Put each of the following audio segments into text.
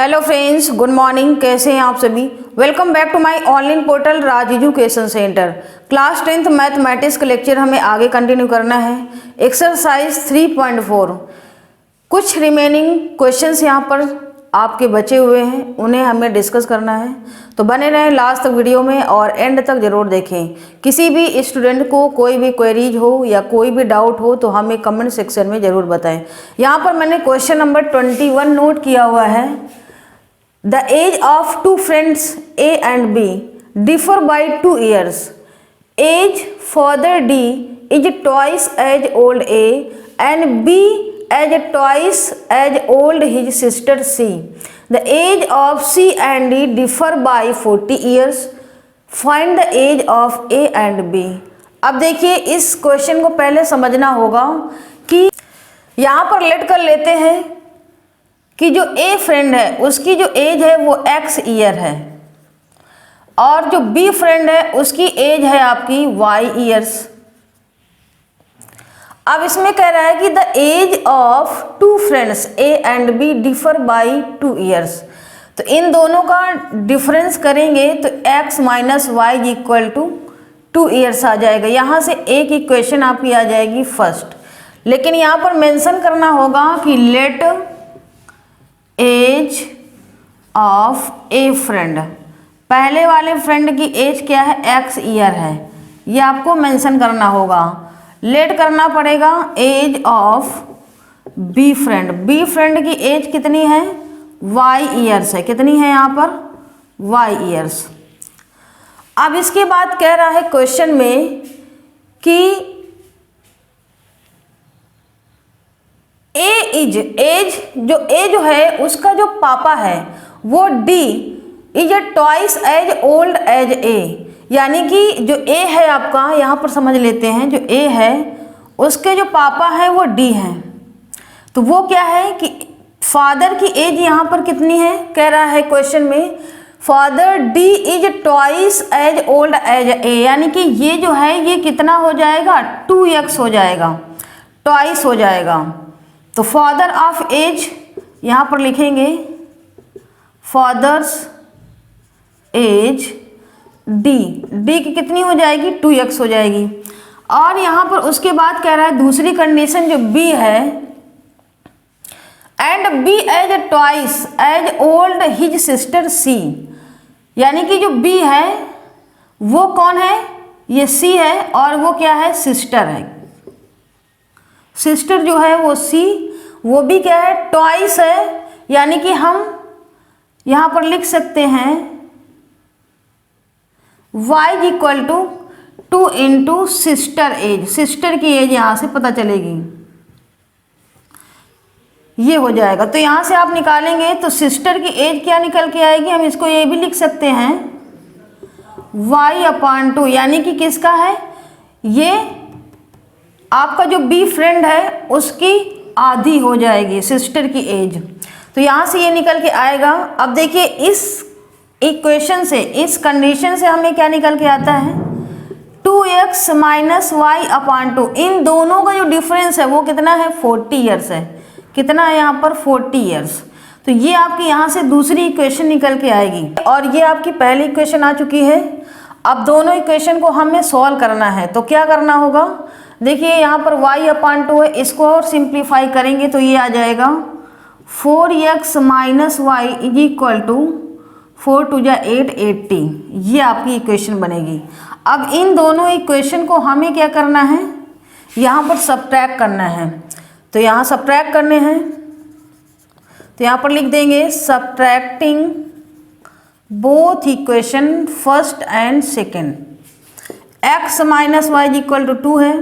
Hello friends, good morning. कैसे हैं आप सभी? Welcome back to my online portal Raj education centre. Class 10th mathematics का लेक्चर हमें आगे कंटिन्यू करना है। एक्सरसाइज 3.4 कुछ रिमेनिंग क्वेश्चंस यहाँ पर आपके बचे हुए हैं, उन्हें हमें डिस्कस करना है। तो बने रहें लास्ट तक वीडियो में और एंड तक ज़रूर देखें। किसी भी स्टूडेंट को कोई भी क्वेरीज हो या कोई भी डाउट हो तो हमें कमेंट सेक्शन में ज़रूर बताएं। यहाँ पर मैंने क्वेश्चन नंबर 21 नोट किया हुआ है। The age of two friends A and B differ by 2 years. Age father D is twice as old A and B as twice as old his sister C. The age of C and D differ by 40 years. Find the age of A and B. अब देखिए, इस question को पहले समझना होगा कि यहाँ पर लेट कर लेते हैं कि जो ए फ्रेंड है उसकी जो एज है वो x ईयर है और जो बी फ्रेंड है उसकी एज है आपकी y ईयर्स। अब इसमें कह रहा है कि the age of two friends A and B differ by 2 years. तो इन दोनों का डिफरेंस करेंगे तो x minus Y equal to 2 years आ जाएगा। यहाँ से एक इक्वेशन आपकी आ जाएगी फर्स्ट। लेकिन यहाँ पर मेंशन करना होगा कि let age of a friend, पहले वाले फ्रेंड की एज क्या है? x ईयर है, ये आपको मेंशन करना होगा। लेट करना पड़ेगा age of B friend, B friend की एज कितनी है? y ईयर्स है। कितनी है यहाँ पर? y years. अब इसके बाद कह रहा है क्वेश्चन में कि एज जो है उसका जो पापा है वो D is twice as old as A, यानी कि जो ए है आपका, यहाँ पर समझ लेते हैं, जो ए है उसके जो पापा है वो D हैं। तो वो क्या है कि फादर की एज यहाँ पर कितनी है? कह रहा है क्वेश्चन में father D is twice as old as A, यानी कि ये जो है ये कितना हो जाएगा? 2x हो जाएगा, ट्वाइस हो जाएगा। तो फादर ऑफ एज यहाँ पर लिखेंगे फादर्स एज डी की कितनी हो जाएगी? 2x हो जाएगी। और यहाँ पर उसके बाद कह रहा है दूसरी कंडीशन जो बी है, and B age twice as old his sister C, यानी कि जो बी है वो कौन है? ये सी है और वो क्या है? सिस्टर है। सिस्टर जो है वो सी, वो भी क्या है? ट्वाइस है, यानी कि हम यहाँ पर लिख सकते हैं y equal to 2 into sister age. Sister की एज यहाँ से पता चलेगी, ये हो जाएगा। तो यहाँ से आप निकालेंगे तो सिस्टर की एज क्या निकल के आएगी? हम इसको ये भी लिख सकते हैं y/2, यानी कि किसका है? ये आपका जो बी फ्रेंड है उसकी आधी हो जाएगी सिस्टर की एज। तो यहाँ से ये निकल के आएगा। अब देखिए, इस इक्वेशन से, इस कंडीशन से हमें क्या निकल के आता है? 2x minus y/2। इन दोनों का जो डिफरेंस है वो कितना है? 40 ईयर्स है। कितना है यहाँ पर? 40 ईयर्स। तो ये आपकी यहाँ से दूसरी इक्वेशन निकल के आएगी और ये आपकी पहली इक्वेशन आ चुकी है। अब दोनों इक्वेशन को हमें सॉल्व करना है। तो क्या करना होगा? देखिए, यहाँ पर y/2 है, इसको और सिंप्लीफाई करेंगे तो ये आ जाएगा 4x minus y is equal to 4 2 जा 8 80। ये आपकी इक्वेशन बनेगी। अब इन दोनों इक्वेशन को हमें क्या करना है? यहाँ पर सब्ट्रैक्ट करना है। तो यहाँ सब्ट्रैक्ट करने हैं तो यहाँ पर लिख देंगे subtracting both equation first and second. x minus Y equal to 2 है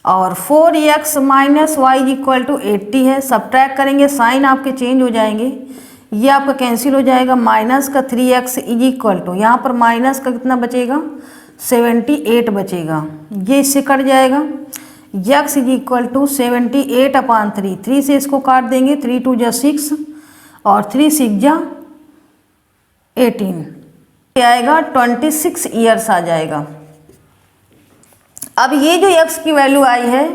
और 4x minus Y equal to 80 है। सब्ट्रैक्ट करेंगे, साइन आपके चेंज हो जाएंगे, ये आपका कैंसिल हो जाएगा। माइनस का 3x इज इक्वल टू, यहाँ पर माइनस का कितना बचेगा? 78 बचेगा, ये इससे कट जाएगा। x इज इक्वल टू 78/3, 3 से इसको काट देंगे, 3 2 जा 6 और 3 6 जा 18 आएगा, 26 ईयर्स आ जाएगा। अब ये जो x की वैल्यू आई है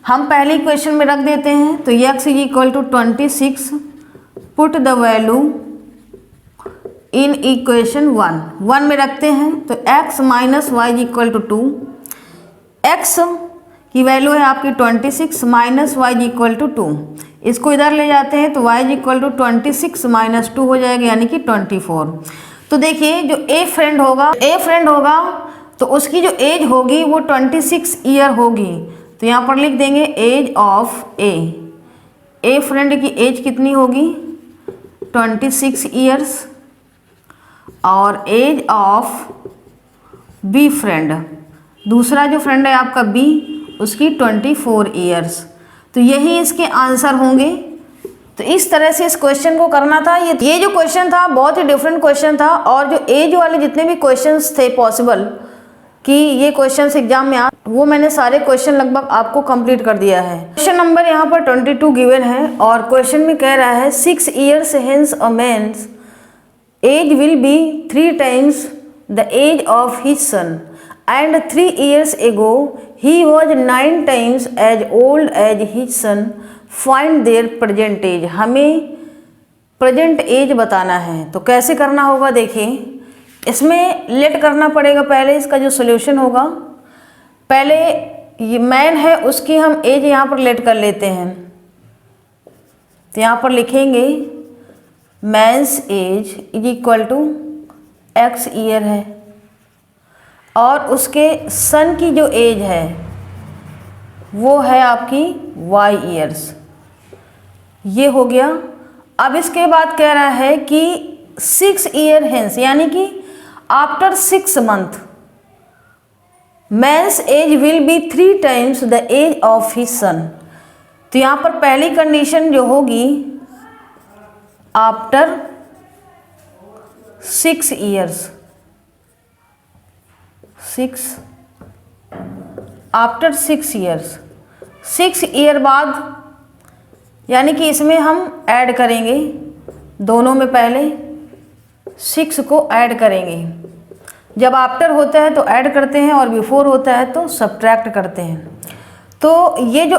हम पहले इक्वेशन में रख देते हैं। तो x is equal to 26 put the value in equation 1 में रखते हैं तो x minus y is equal to 2, x की वैल्यू है आपकी 26 minus y is equal to 2, इसको इधर ले जाते हैं तो y is equal to 26 minus 2 हो जाएगा यानी कि 24। तो देखिए जो ए फ्रेंड होगा तो उसकी जो एज होगी वो 26 ईयर होगी, तो यहाँ पर लिख देंगे एज ऑफ ए फ्रेंड की एज कितनी होगी 26 ईयर्स, और एज ऑफ बी फ्रेंड, दूसरा जो फ्रेंड है आपका बी, उसकी 24 ईयर्स। तो यही इसके आंसर होंगे। तो इस तरह से इस क्वेश्चन को करना था। ये जो क्वेश्चन था बहुत ही डिफरेंट क्वेश्चन था, और जो एज वाले जितने भी क्वेश्चंस थे पॉसिबल कि ये क्वेश्चंस एग्जाम में आ, वो मैंने सारे क्वेश्चन लगभग आपको कंप्लीट कर दिया है। क्वेश्चन नंबर यहाँ पर 22 गिवन है, और क्वेश्चन में कह रहा है 6 years hence a man's age will be 3 times the age of his son, and 3 years ago he was 9 times as old as his son. Find their present age. हमें present as बताना है, तो कैसे करना होगा देखिए। इसमें लेट करना पड़ेगा, पहले इसका जो सोल्यूशन होगा, पहले ये मैन है उसकी हम एज यहाँ पर लेट कर लेते हैं। तो यहाँ पर लिखेंगे man's age is equal to x year है, और उसके सन की जो एज है वो है आपकी y ईयर्स। ये हो गया। अब इसके बाद कह रहा है कि 6 ईयर हेंस, यानी कि after 6 month man's age will be 3 times the age of his son. तो यहाँ पर पहली कंडीशन जो होगी after 6 years, after 6 years, 6 year बाद, यानी कि इसमें हम ऐड करेंगे दोनों में, पहले 6 को ऐड करेंगे। जब आफ्टर होता है तो ऐड करते हैं, और बिफोर होता है तो सब्ट्रैक्ट करते हैं। तो ये जो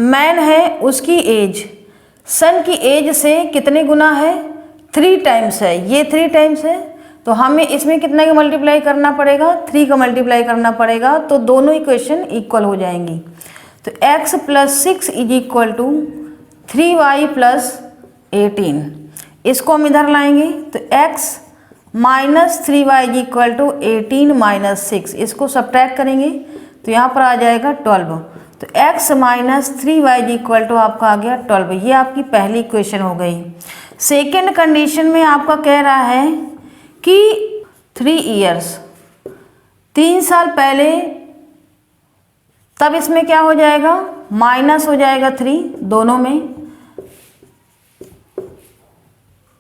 मैन है उसकी एज सन की एज से कितने गुना है 3 times है, ये 3 times है, तो हमें इसमें कितना का मल्टीप्लाई करना पड़ेगा 3 का मल्टीप्लाई करना पड़ेगा, तो दोनों इक्वेशन इक्वल हो जाएंगी। तो x plus 6 is equal to 3y plus 18, इसको हम इधर लाएंगे तो x minus 3y is equal to 18 minus 6, इसको सब्ट्रैक्ट करेंगे तो यहाँ पर आ जाएगा 12। तो x minus 3y is equal to आपका आ गया 12। ये आपकी पहली इक्वेशन हो गई। सेकेंड कंडीशन में आपका कह रहा है कि 3 years, 3 साल पहले, तब इसमें क्या हो जाएगा माइनस हो जाएगा 3 दोनों में,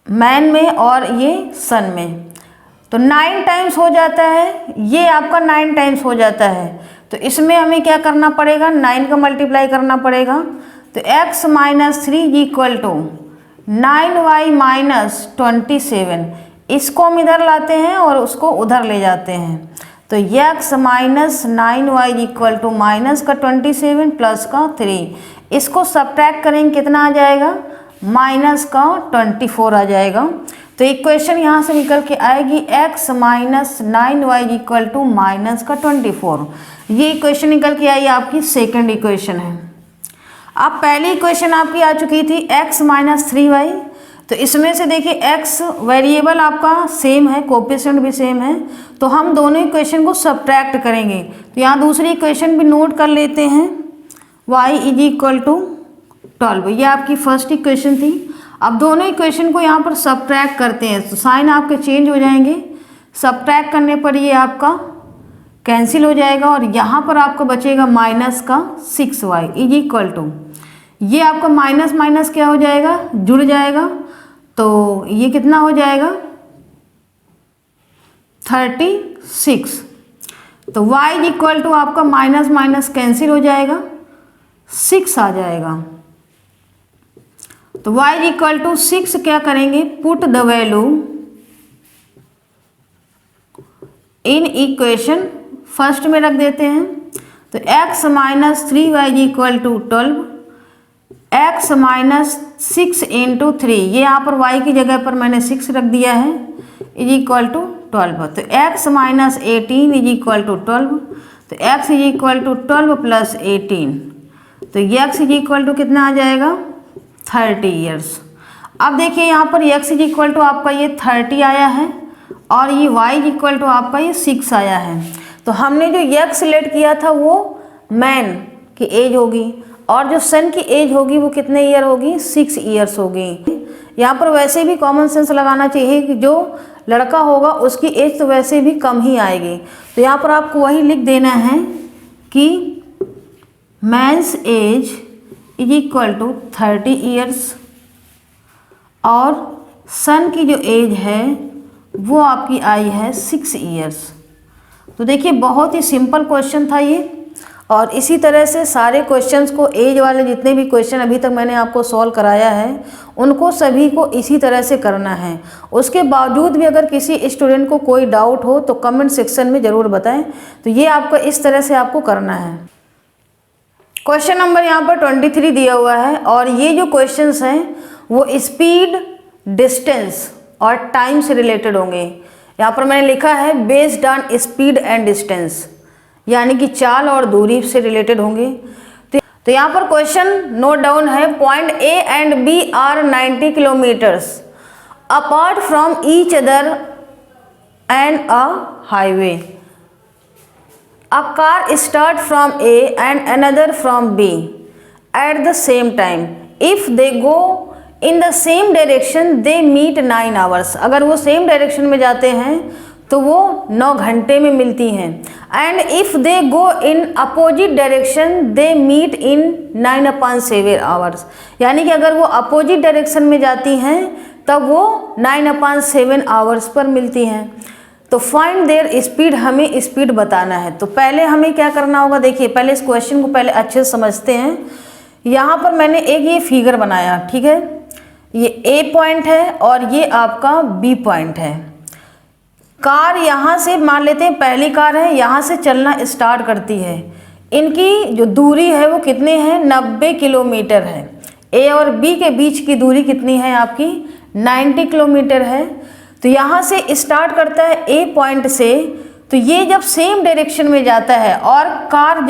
मैन में और ये सन में, तो 9 times हो जाता है, ये आपका 9 times हो जाता है। तो इसमें हमें क्या करना पड़ेगा 9 का मल्टीप्लाई करना पड़ेगा। तो x minus 3 is equal to 9y minus 27, इसको हम इधर लाते हैं और उसको उधर ले जाते हैं। तो x minus 9y is equal to minus का 27 प्लस का 3, इसको सब्ट्रैक्ट करेंगे कितना आ जाएगा माइनस का 24 आ जाएगा। तो इक्वेशन यहाँ से निकल के आएगी x minus 9y is equal to minus का 24। ये इक्वेशन निकल के आई आपकी सेकेंड इक्वेशन है। अब पहली इक्वेशन आपकी आ चुकी थी x माइनस 3y, तो इसमें से देखिए x वेरिएबल आपका सेम है, कोएफिशिएंट भी सेम है, तो हम दोनों इक्वेशन को सब्ट्रैक्ट करेंगे। तो यहाँ दूसरी इक्वेशन भी नोट कर लेते हैं, y इज इक्वल टू 12, ये आपकी फर्स्ट इक्वेशन थी। अब दोनों इक्वेशन को यहाँ पर सब्ट्रैक्ट करते हैं, तो साइन आपके चेंज हो जाएंगे, सब्ट्रैक्ट करने पर ये आपका कैंसिल हो जाएगा, और यहाँ पर आपको बचेगा माइनस का 6y इज इक्वल टू, ये आपका माइनस माइनस क्या हो जाएगा जुड़ जाएगा, तो ये कितना हो जाएगा 36। तो y इज इक्वल टू आपका माइनस माइनस कैंसिल हो जाएगा, 6 आ जाएगा। तो y इज इक्वल टू 6 क्या करेंगे put the value in equation first में रख देते हैं। तो x minus 3y is equal to 12, x minus 6 into 3, ये यहाँ पर y की जगह पर मैंने 6 रख दिया है, इज इक्वल टू 12। तो x minus 18 is equal to 12। तो x is equal to 12 plus 18, तो x इज इक्वल टू कितना आ जाएगा 30 ईयर्स। अब देखिए यहाँ पर x इज इक्वल टू आपका ये 30 आया है और ये y इज इक्वल टू आपका ये 6 आया है। तो हमने जो x सिलेक्ट किया था वो मैन की एज होगी और जो सन की एज होगी वो कितने ईयर होगी 6 ईयर्स होगी। यहाँ पर वैसे भी कॉमन सेंस लगाना चाहिए कि जो लड़का होगा उसकी एज तो वैसे भी कम ही आएगी। तो यहाँ पर आपको वही लिख देना है कि man's age is equal to 30 years और सन की जो एज है वो आपकी आई है 6 ईयर्स। तो देखिए बहुत ही सिंपल क्वेश्चन था ये, और इसी तरह से सारे क्वेश्चंस को एज वाले जितने भी क्वेश्चन अभी तक मैंने आपको सॉल्व कराया है उनको सभी को इसी तरह से करना है। उसके बावजूद भी अगर किसी स्टूडेंट को कोई डाउट हो तो कमेंट सेक्शन में ज़रूर बताएं। तो ये आपका इस तरह से आपको करना है। क्वेश्चन नंबर यहाँ पर 23 दिया हुआ है और ये जो क्वेश्चंस हैं वो स्पीड, डिस्टेंस और टाइम से रिलेटेड होंगे। यहाँ पर मैंने लिखा है based on speed and distance, यानी कि चाल और दूरी से रिलेटेड होंगे। तो यहाँ पर क्वेश्चन नोट डाउन है, point A and B are 90 kilometres apart from each other and a highway. A car start from A and another from B at the same time. If they go in the same direction they meet 9 hours. अगर वो same direction में जाते हैं तो वो 9 घंटे में मिलती हैं। And if they go in opposite direction they meet in 9/7 hours. यानी कि अगर वो अपोजिट डायरेक्शन में जाती हैं तब वो 9/7 आवर्स पर मिलती हैं। तो फाइंड देयर स्पीड, हमें स्पीड बताना है। तो पहले हमें क्या करना होगा, देखिए पहले इस क्वेश्चन को पहले अच्छे से समझते हैं। यहाँ पर मैंने एक ये फिगर बनाया, ठीक है, ये ए पॉइंट है और ये आपका बी पॉइंट है। कार यहाँ से मान लेते हैं पहली कार है, यहाँ से चलना स्टार्ट करती है। इनकी जो दूरी है वो कितने हैं 90 किलोमीटर है। ए और बी के बीच की दूरी कितनी है आपकी 90 किलोमीटर है। तो यहाँ से स्टार्ट करता है ए पॉइंट से, तो ये जब सेम डायरेक्शन में जाता है और कार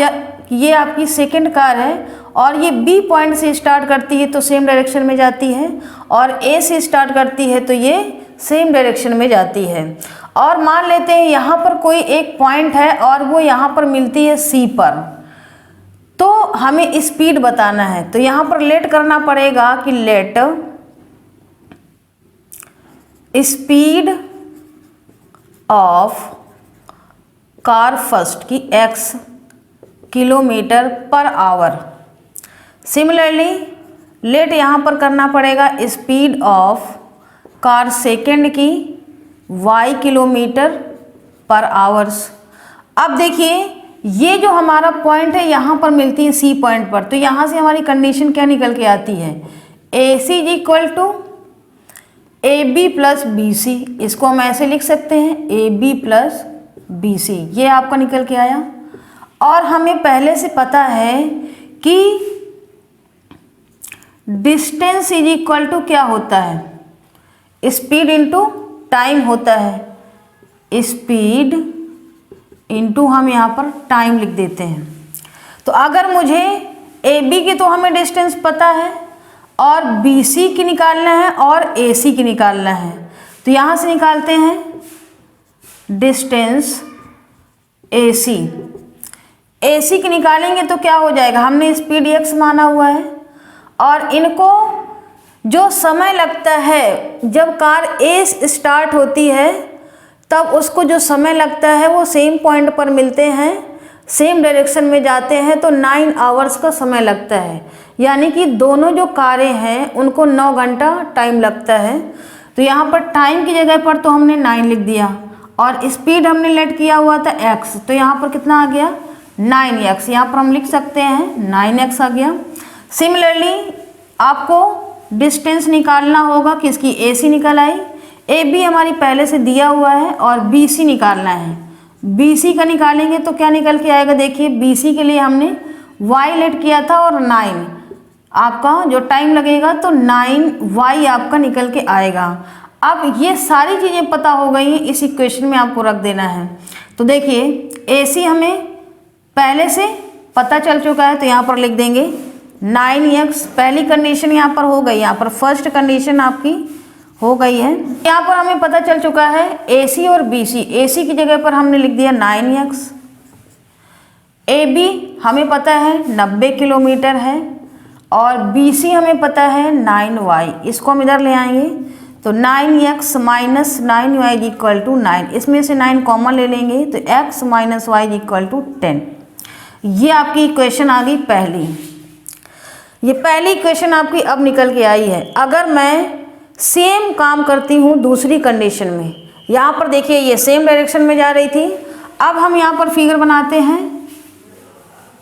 ये आपकी सेकंड कार है और ये बी पॉइंट से स्टार्ट करती है तो सेम डायरेक्शन में जाती है, और ए से स्टार्ट करती है तो ये सेम डायरेक्शन में जाती है। और मान लेते हैं यहाँ पर कोई एक पॉइंट है और वो यहाँ पर मिलती है सी पर, तो हमें स्पीड बताना है। तो यहाँ पर लेट करना पड़ेगा कि let speed of car first की x kilometre per hour. Similarly let यहाँ पर करना पड़ेगा स्पीड ऑफ कार सेकेंड की y किलोमीटर पर आवर्स। अब देखिए ये जो हमारा पॉइंट है यहाँ पर मिलती है सी पॉइंट पर, तो यहाँ से हमारी कंडीशन क्या निकल के आती है, A C is equal to A B plus B C. इसको हम ऐसे लिख सकते हैं A B plus B C, ये आपका निकल के आया। और हमें पहले से पता है कि डिस्टेंस इज इक्वल टू क्या होता है, स्पीड इंटू टाइम होता है। स्पीड इंटू हम यहाँ पर टाइम लिख देते हैं। तो अगर मुझे ए बी की तो हमें डिस्टेंस पता है और बी सी की निकालना है और ए सी की निकालना है, तो यहाँ से निकालते हैं डिस्टेंस ए सी। ए सी की निकालेंगे तो क्या हो जाएगा, हमने स्पीड x माना हुआ है और इनको जो समय लगता है जब कार ए स्टार्ट होती है तब उसको जो समय लगता है वो सेम पॉइंट पर मिलते हैं, सेम डायरेक्शन में जाते हैं, तो 9 आवर्स का समय लगता है। यानी कि दोनों जो कारें हैं उनको 9 घंटा टाइम लगता है। तो यहाँ पर टाइम की जगह पर तो हमने 9 लिख दिया और स्पीड हमने लेट किया हुआ था x, तो यहाँ पर कितना आ गया 9x। यहाँ पर हम लिख सकते हैं 9x आ गया। सिमिलरली आपको डिस्टेंस निकालना होगा, किसकी ए सी निकल आई, ए बी हमारी पहले से दिया हुआ है और बी सी निकालना है। बी सी का निकालेंगे तो क्या निकल के आएगा, देखिए बी सी के लिए हमने y लेट किया था और 9, आपका जो टाइम लगेगा तो 9y आपका निकल के आएगा। अब ये सारी चीज़ें पता हो गई हैं, इस इक्वेशन में आपको रख देना है। तो देखिए AC हमें पहले से पता चल चुका है, तो यहाँ पर लिख देंगे 9x, पहली कंडीशन यहाँ पर हो गई, यहाँ पर फर्स्ट कंडीशन आपकी हो गई है। यहाँ पर हमें पता चल चुका है AC और BC, AC की जगह पर हमने लिख दिया 9x, AB हमें पता है 90 किलोमीटर है, और BC हमें पता है 9y, इसको हम इधर ले आएंगे तो 9x minus 9y equal to 9, इसमें से 9 कॉमन ले लेंगे तो x minus Y equal to 10। ये आपकी इक्वेशन आ गई पहली। ये पहली इक्वेशन आपकी अब निकल के आई है। अगर मैं सेम काम करती हूँ दूसरी कंडीशन में, यहाँ पर देखिए ये सेम डायरेक्शन में जा रही थी, अब हम यहाँ पर फिगर बनाते हैं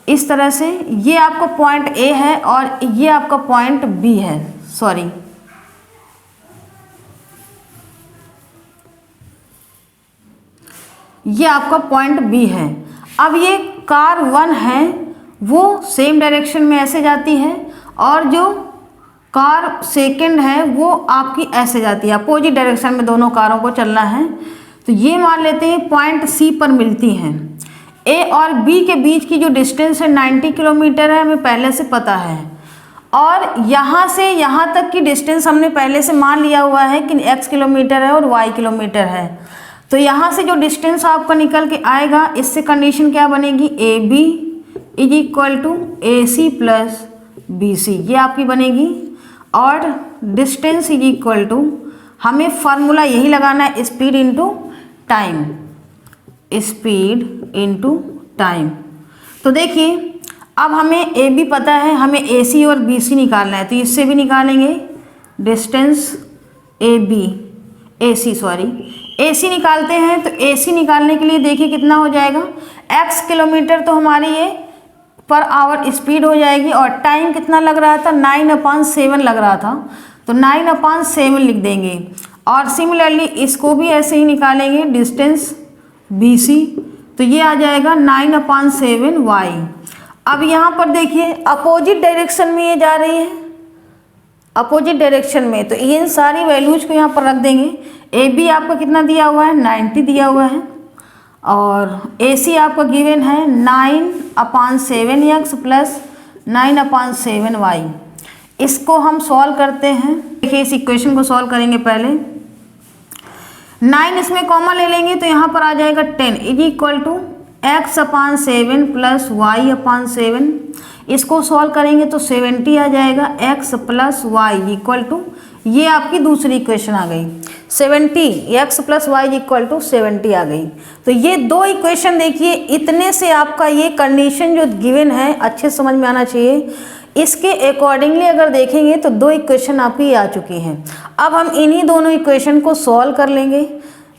इस तरह से। ये आपका पॉइंट A है और ये आपका पॉइंट B है, सॉरी ये आपका पॉइंट B है। अब ये कार 1 है वो सेम डायरेक्शन में ऐसे जाती है, और जो कार सेकंड है वो आपकी ऐसे जाती है, अपोजिट डायरेक्शन में दोनों कारों को चलना है। तो ये मान लेते हैं पॉइंट C पर मिलती हैं। A और B के बीच की जो डिस्टेंस है 90 किलोमीटर है, हमें पहले से पता है, और यहाँ से यहाँ तक की डिस्टेंस हमने पहले से मान लिया हुआ है कि x किलोमीटर है और y किलोमीटर है। तो यहाँ से जो डिस्टेंस आपका निकल के आएगा, इससे कंडीशन क्या बनेगी, AB is equal to AC plus BC, ये आपकी बनेगी। और डिस्टेंस इज इक्वल टू, हमें फार्मूला यही लगाना है, speed into time, speed into time. तो देखिए अब हमें AB पता है, हमें AC और BC निकालना है, तो इससे भी निकालेंगे डिस्टेंस AC निकालते हैं। तो AC निकालने के लिए देखिए कितना हो जाएगा, x किलोमीटर तो हमारी ये पर आवर स्पीड हो जाएगी, और टाइम कितना लग रहा था, 9/7 लग रहा था, तो 9/7 लिख देंगे। और सिमिलरली इसको भी ऐसे ही निकालेंगे, डिस्टेंस BC, तो ये आ जाएगा 9/7y। अब यहाँ पर देखिए अपोजिट डायरेक्शन में ये जा रही है, अपोजिट डायरेक्शन में, तो इन सारी वैल्यूज को यहाँ पर रख देंगे। AB आपका कितना दिया हुआ है, 90 दिया हुआ है, और AC आपका गिवन है 9/7x प्लस 9/7y। इसको हम सॉल्व करते हैं। देखिए इस इक्वेशन को सॉल्व करेंगे, पहले 9 इसमें कॉमन ले लेंगे तो यहाँ पर आ जाएगा 10 is equal to x/7 plus y/7। इसको सॉल्व करेंगे तो 70 आ जाएगा, x plus y equal to, ये आपकी दूसरी इक्वेशन आ गई 70, x plus y equal to 70 आ गई। तो ये दो इक्वेशन देखिए, इतने से आपका ये कंडीशन जो गिवन है अच्छे समझ में आना चाहिए। इसके अकॉर्डिंगली अगर देखेंगे तो दो इक्वेशन आपकी आ चुकी हैं। अब हम इन्हीं दोनों इक्वेशन को सॉल्व कर लेंगे।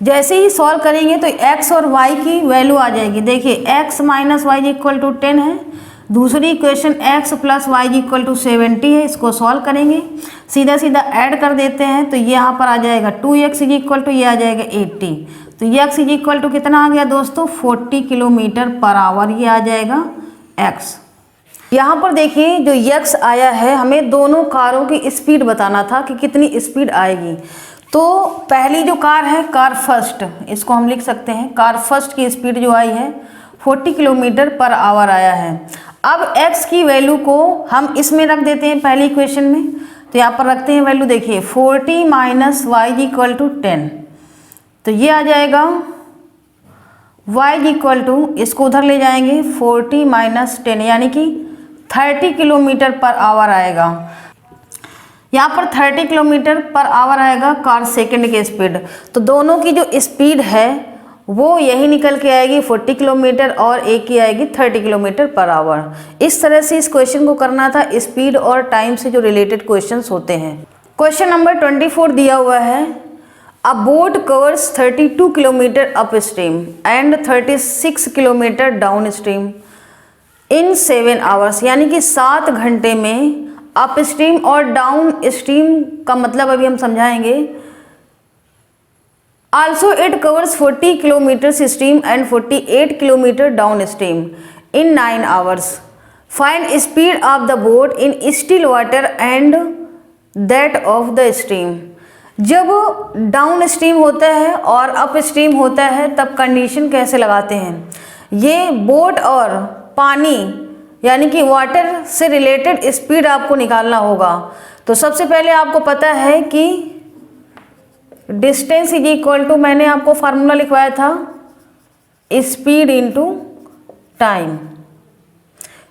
जैसे ही सॉल्व करेंगे तो x और y की वैल्यू आ जाएगी। देखिए x minus Y equal to 10 है, दूसरी equation x plus y equal to 70 है। इसको सॉल्व करेंगे, सीधा सीधा ऐड कर देते हैं तो ये यहाँ पर आ जाएगा 2x इज इक्वल टू, ये आ जाएगा 80। तो ये x इज इक्वल टू कितना आ गया दोस्तों, 40 किलोमीटर पर आवर, ये आ जाएगा x। यहाँ पर देखिए जो x आया है, हमें दोनों कारों की स्पीड बताना था कि कितनी स्पीड आएगी। तो पहली जो कार है, कार फर्स्ट, इसको हम लिख सकते हैं, कार फर्स्ट की स्पीड जो आई है 40 किलोमीटर पर आवर आया है। अब x की वैल्यू को हम इसमें रख देते हैं पहली इक्वेशन में, तो यहाँ पर रखते हैं वैल्यू, देखिए 40 माइनस वाई इक्वल टू 10, तो ये आ जाएगा y इक्वल टू, इसको उधर ले जाएंगे 40 माइनस 10 यानी कि 30 किलोमीटर पर आवर आएगा। यहाँ पर 30 किलोमीटर पर आवर आएगा कार सेकंड की स्पीड। तो दोनों की जो स्पीड है वो यही निकल के आएगी 40 किलोमीटर और एक की आएगी 30 किलोमीटर पर आवर। इस तरह से इस क्वेश्चन को करना था, स्पीड और टाइम से जो रिलेटेड क्वेश्चंस होते हैं। क्वेश्चन नंबर 24 दिया हुआ है, अ boat covers 32 kilometre up stream and 36 kilometre down stream in 7 hours, यानी कि 7 घंटे में अप स्ट्रीम और डाउन स्ट्रीम का मतलब अभी हम समझाएंगे। Also it covers 40 kilometre stream and 48 kilometre down stream in 9 hours. Find speed of the boat in still water and that of the stream. जब डाउन स्ट्रीम होता है और अप स्ट्रीम होता है तब कंडीशन कैसे लगाते हैं। ये बोट और पानी यानी कि वाटर से रिलेटेड स्पीड आपको निकालना होगा। तो सबसे पहले आपको पता है कि डिस्टेंस इज इक्वल टू, मैंने आपको फार्मूला लिखवाया था, स्पीड इनटू टाइम।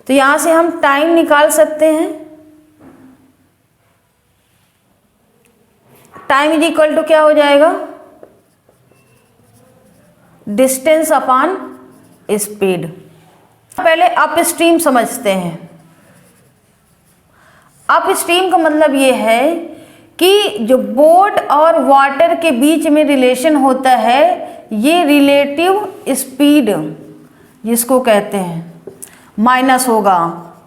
तो यहाँ से हम टाइम निकाल सकते हैं। टाइम इज इक्वल टू क्या हो जाएगा, डिस्टेंस अपॉन स्पीड। पहले अप स्ट्रीम समझते हैं। अप स्ट्रीम का मतलब ये है कि जो बोट और वाटर के बीच में रिलेशन होता है, ये रिलेटिव स्पीड जिसको कहते हैं माइनस होगा,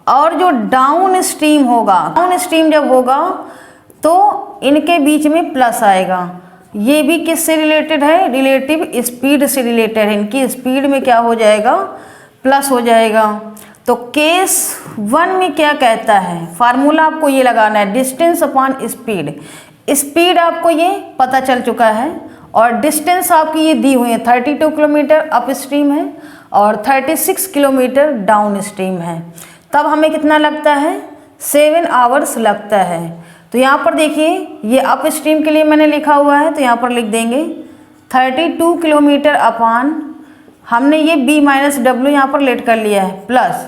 और जो डाउन स्ट्रीम होगा, डाउन स्ट्रीम जब होगा तो इनके बीच में प्लस आएगा। ये भी किससे रिलेटेड है, रिलेटिव स्पीड से रिलेटेड है। इनकी स्पीड में क्या हो जाएगा, प्लस हो जाएगा। तो केस 1 में क्या कहता है, फार्मूला आपको ये लगाना है, डिस्टेंस अपॉन स्पीड। स्पीड आपको ये पता चल चुका है और डिस्टेंस आपकी ये दी हुई है, 32 किलोमीटर अप स्ट्रीम है और 36 किलोमीटर डाउन स्ट्रीम है। तब हमें कितना लगता है, 7 आवर्स लगता है। तो यहाँ पर देखिए ये अप स्ट्रीम के लिए मैंने लिखा हुआ है, तो यहाँ पर लिख देंगे 32 किलोमीटर अपॉन, हमने ये b माइनस डब्ल्यू यहाँ पर लेट कर लिया है, plus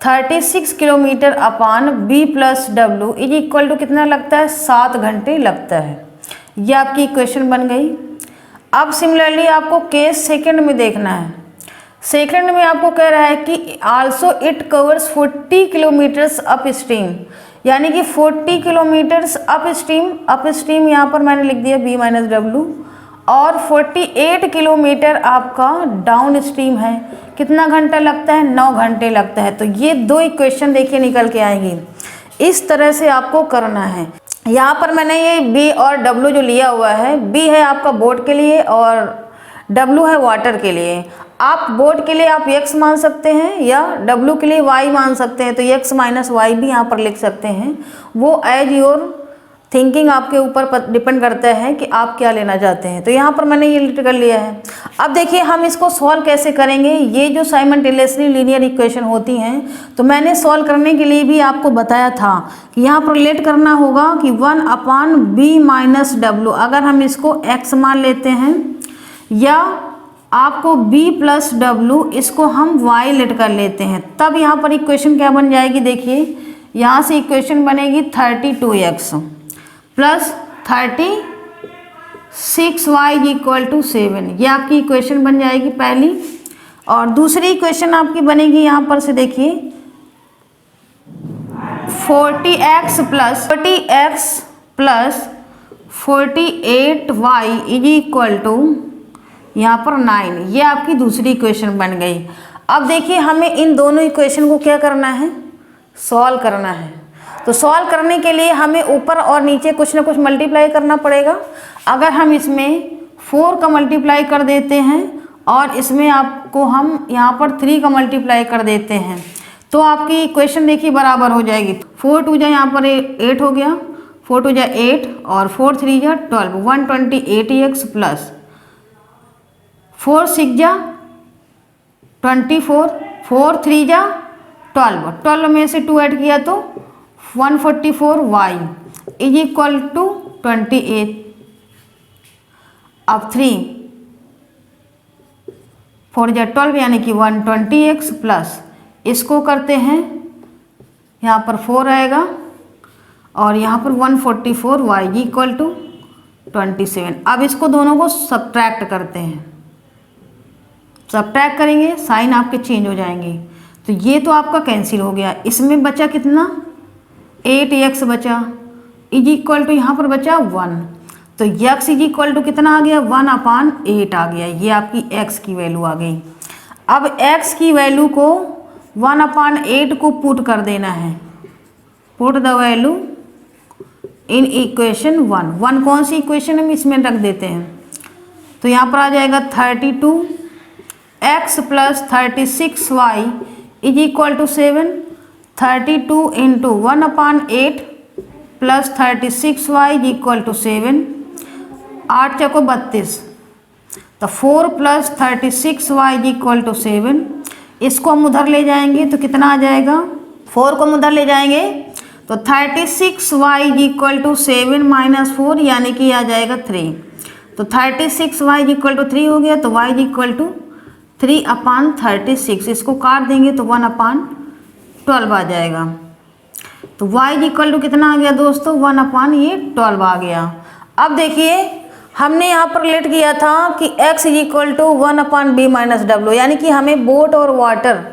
36 kilometre upon b plus डब्ल्यू इज इक्वल टू कितना लगता है, 7 घंटे लगता है। ये आपकी इक्वेशन बन गई। अब सिमिलरली आपको केस सेकंड में देखना है। सेकंड में आपको कह रहा है कि also it covers 40 kilometres up stream, यानी कि 40 किलोमीटर्स अप स्ट्रीम यहाँ पर मैंने लिख दिया b माइनस डब्ल्यू, और 48 किलोमीटर आपका डाउन स्ट्रीम है। कितना घंटा लगता है, 9 घंटे लगता है। तो ये दो इक्वेशन देखिए निकल के आएंगी। इस तरह से आपको करना है। यहाँ पर मैंने ये b और w जो लिया हुआ है, b है आपका बोट के लिए और w है वाटर के लिए। आप बोट के लिए आप x मान सकते हैं या w के लिए y मान सकते हैं। तो x माइनस वाई भी यहाँ पर लिख सकते हैं। वो एज योर थिंकिंग आपके ऊपर डिपेंड करता है कि आप क्या लेना चाहते हैं। तो यहाँ पर मैंने ये लिख कर लिया है। अब देखिए हम इसको सॉल्व कैसे करेंगे। ये जो साइमल्टेनियसली लीनियर इक्वेशन होती हैं, तो मैंने सॉल्व करने के लिए भी आपको बताया था कि यहाँ पर रिलेट करना होगा कि 1 अपॉन b माइनस डब्ल्यू, अगर हम इसको x मान लेते हैं, या आपको b प्लस डब्ल्यू इसको हम y लेट कर लेते हैं, तब यहाँ पर इक्वेशन क्या बन जाएगी। देखिए यहाँ से इक्वेशन बनेगी 32x plus 36y equal to 7। ये आपकी इक्वेशन बन जाएगी पहली। और दूसरी इक्वेशन आपकी बनेगी यहाँ पर से देखिए 40x plus 48y is equal to यहाँ पर 9। ये आपकी दूसरी इक्वेशन बन गई। अब देखिए हमें इन दोनों इक्वेशन को क्या करना है, सॉल्व करना है। तो सॉल्व करने के लिए हमें ऊपर और नीचे कुछ ना कुछ मल्टीप्लाई करना पड़ेगा। अगर हम इसमें 4 का मल्टीप्लाई कर देते हैं और इसमें आपको हम यहाँ पर 3 का मल्टीप्लाई कर देते हैं, तो आपकी इक्वेशन देखिए बराबर हो जाएगी। 4 2 जा यहाँ पर 8 हो गया, 4 2 जा 8 और 4 3 जा 12, 128x प्लस 4 6 जा 24, 4 3 जा 12, 12 में से 2 ऐड किया तो 144y इज इक्वल टू 28। अब 3 4 जा 12 यानी कि 120x प्लस, इसको करते हैं यहाँ पर 4 आएगा और यहाँ पर 144y इक्वल टू 27। अब इसको दोनों को सब्ट्रैक्ट करते हैं। सब्ट्रैक्ट करेंगे साइन आपके चेंज हो जाएंगे। तो ये तो आपका कैंसिल हो गया। इसमें बचा कितना, 8x बचा इज इक्वल टू यहाँ पर बचा 1। तो x इज इक्वल टू कितना आ गया, 1/8 आ गया। ये आपकी x की वैल्यू आ गई। अब x की वैल्यू को 1/8 को पुट कर देना है। Put the value in equation 1। 1 कौन सी इक्वेशन हम इसमें रख देते हैं, तो यहाँ पर आ जाएगा 32x plus 36y is equal to 7, 32 into 1/8 plus 36y is equal to 7, 8 चौको 32, तो 4 plus 36y is equal to 7। इसको हम उधर ले जाएंगे तो कितना आ जाएगा, 4 को हम उधर ले जाएंगे तो 36y is equal to 7 minus 4 यानी कि आ जाएगा 3। तो 36y इज इक्वल टू 3 हो गया, तो y इज इक्वल टू 3/36। इसको काट देंगे तो 1/12 आ जाएगा। तो y इज इक्वल टू कितना आ गया दोस्तों, 1/12 आ गया। अब देखिए हमने यहाँ पर लेट किया था कि x is equal to 1/b minus डब्ल्यू, यानी कि हमें बोट और वाटर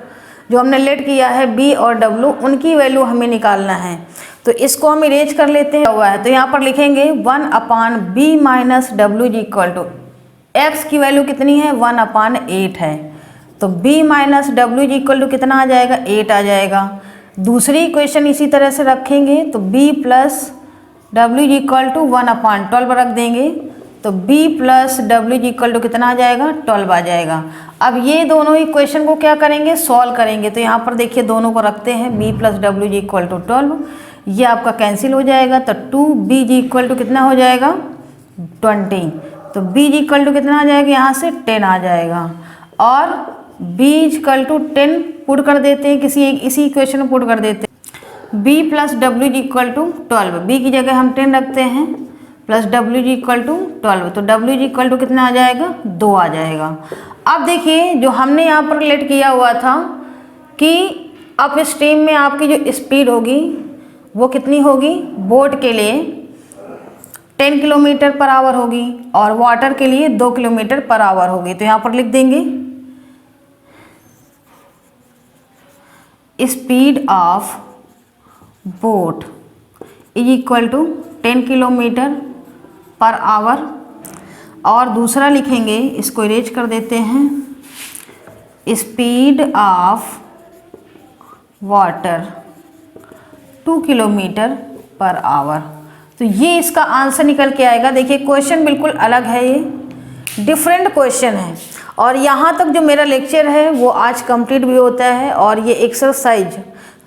जो हमने लेट किया है b और w उनकी वैल्यू हमें निकालना है। तो इसको हम इरेज कर लेते हैं हुआ है, तो यहाँ पर लिखेंगे 1/b माइनस डब्ल्यू इज इक्वल टू x की वैल्यू कितनी है 1/8 है, तो b माइनस डब्ल्यू इज इक्वल टू कितना आ जाएगा 8 आ जाएगा। दूसरी इक्वेशन इसी तरह से रखेंगे तो b प्लस डब्ल्यू इज इक्वल टू 1/12 रख देंगे, तो b प्लस डब्ल्यू इज इक्वल टू कितना आ जाएगा 12 आ जाएगा। अब ये दोनों इक्वेशन को क्या करेंगे, सॉल्व करेंगे। तो यहाँ पर देखिए दोनों को रखते हैं, b प्लस डब्ल्यू इज इक्वल टू 12, ये आपका कैंसिल हो जाएगा, तो 2b इज इक्वल टू कितना हो जाएगा 20, तो b इज इक्वल टू कितना आ जाएगा यहाँ से 10 आ जाएगा। और b is equal to 10 put कर देते हैं, इसी इक्वेशन में पुट कर देते हैं, b प्लस डब्ल्यू इज इक्वल टू 12, b की जगह हम 10 रखते हैं प्लस डब्ल्यू इज इक्वल टू 12, तो डब्ल्यू इज इक्वल टू कितना आ जाएगा 2 आ जाएगा। अब देखिए जो हमने यहाँ पर लेट किया हुआ था कि अप स्ट्रीम में आपकी जो स्पीड होगी वो कितनी होगी, बोट के लिए 10 किलोमीटर पर आवर होगी और वाटर के लिए 2 किलोमीटर पर आवर होगी। तो यहाँ पर लिख देंगे speed of boat is equal to 10 kilometre per hour, और दूसरा लिखेंगे, इसको इरेज कर देते हैं, speed of water 2 kilometre per hour. तो ये इसका आंसर निकल के आएगा। देखिए क्वेश्चन बिल्कुल अलग है, ये डिफरेंट क्वेश्चन है। और यहाँ तक जो मेरा लेक्चर है वो आज कंप्लीट भी होता है, और ये एक्सरसाइज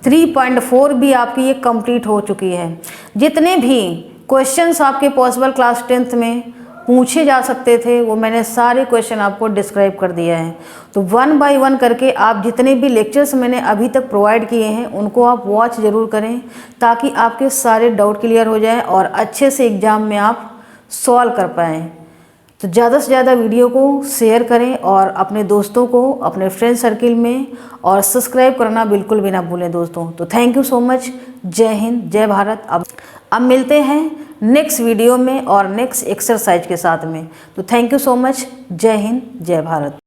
3.4 भी आपकी ये कंप्लीट हो चुकी है। जितने भी क्वेश्चंस आपके पॉसिबल क्लास 10th में पूछे जा सकते थे वो मैंने सारे क्वेश्चन आपको डिस्क्राइब कर दिया है। तो 1 बाय 1 करके आप जितने भी लेक्चर्स मैंने अभी तक प्रोवाइड किए हैं उनको आप वॉच ज़रूर करें, ताकि आपके सारे डाउट क्लियर हो जाएं और अच्छे से एग्ज़ाम में आप सॉल्व कर पाएँ। तो ज़्यादा से ज़्यादा वीडियो को शेयर करें और अपने दोस्तों को, अपने फ्रेंड सर्किल में, और सब्सक्राइब करना बिल्कुल भी ना भूलें दोस्तों। तो थैंक यू सो मच। जय हिंद, जय भारत। अब मिलते हैं नेक्स्ट वीडियो में और नेक्स्ट एक्सरसाइज के साथ में। तो थैंक यू सो मच। जय हिंद, जय भारत।